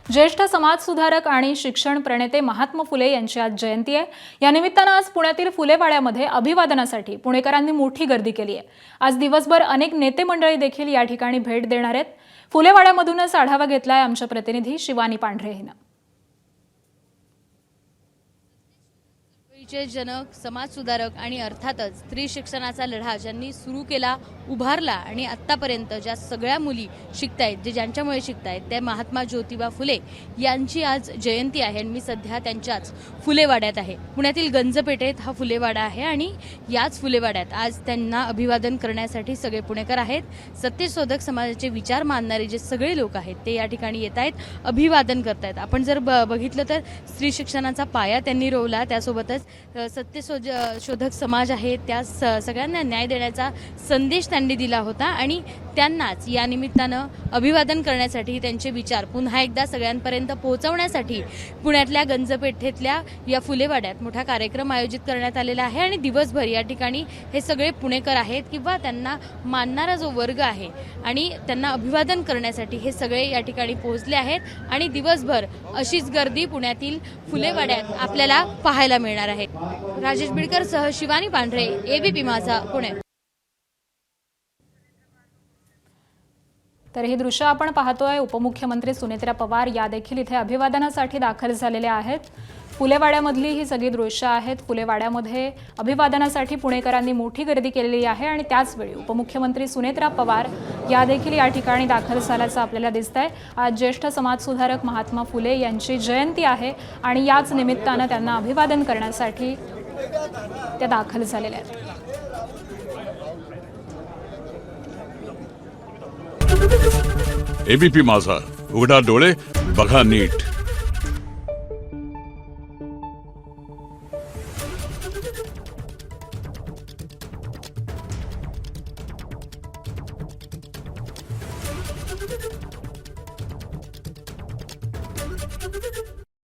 ज्येष्ठ समाजसुधारक आणि शिक्षण प्रणेते महात्मा फुले यांची आज जयंती आहे। या निमित्तानं आज पुण्यातील फुलेवाड्यामध्ये अभिवादनासाठी पुणेकरांनी मोठी गर्दी केली आहे। आज दिवसभर अनेक नेते मंडळी देखील या ठिकाणी भेट देणार आहेत। फुलेवाड्यामधूनच आढावा घेतलाय आमच्या प्रतिनिधी शिवानी पांढरे हिनं। चे जनक, समाजसुधारक आणि अर्थातच स्त्री शिक्षणाचा लढा ज्यांनी सुरू केला, उभारला आणि आत्तापर्यंत ज्या सगळ्या मुली शिकतायत, जे ज्यांच्यामुळे शिकतायत, त्या महात्मा ज्योतिबा फुले यांची आज जयंती आहे। आणि मी सध्या त्यांच्याच फुलेवाड्यात आहे। पुण्यातील गंजपेठेत हा फुलेवाडा आहे आणि याच फुलेवाड्यात आज त्यांना अभिवादन करण्यासाठी सगळे पुणेकर आहेत। सत्यशोधक समाजाचे विचार मानणारे जे सगळे लोक आहेत ते या ठिकाणी येत आहेत, अभिवादन करतायत। आपण जर बघितलं तर स्त्री शिक्षणाचा पाया त्यांनी रोवला, त्यासोबतच सत्यशोधक समाज आहे त्या सगळ्यांना न्याय देण्याचा संदेश त्यांनी दिला होता आणि त्यांनाच या निमित्तानं अभिवादन करण्यासाठी त्यांचे विचार पुन्हा एकदा सगळ्यांपर्यंत पोहोचवण्यासाठी पुण्यातल्या गंजपेठेतल्या या फुलेवाड्यात मोठा कार्यक्रम आयोजित करण्यात आलेला आहे। आणि दिवसभर या ठिकाणी हे सगळे पुणेकर आहेत किंवा त्यांना मानणारा जो वर्ग आहे आणि त्यांना अभिवादन करण्यासाठी हे सगळे या ठिकाणी पोहोचले आहेत आणि दिवसभर अशीच गर्दी पुण्यातील फुलेवाड्यात आपल्याला पाहायला मिळणार आहे। राजेश बिडकर सह शिवानी पांढरे, एबीपी माझा, पुणे। तर हे दृश्य आपण पाहतोय। उपमुख्यमंत्री सुनेत्रा पवार या देखील इथे अभिवादनासाठी दाखल झालेल्या आहेत। फुलेवाड्यामधली ही सगळी दृश्य आहेत। फुलेवाड्यामध्ये अभिवादनासाठी पुणेकरांनी मोठी गर्दी केलेली आहे आणि त्याचवेळी उपमुख्यमंत्री सुनेत्रा पवार या देखील या ठिकाणी दाखल झाल्याचं आपल्याला दिसतंय। आज ज्येष्ठ समाजसुधारक महात्मा फुले यांची जयंती आहे आणि याच निमित्तानं त्यांना अभिवादन करण्यासाठी त्या दाखल झालेल्या आहेत। एबीपी माझा, उघडा डोळे बघा नीट।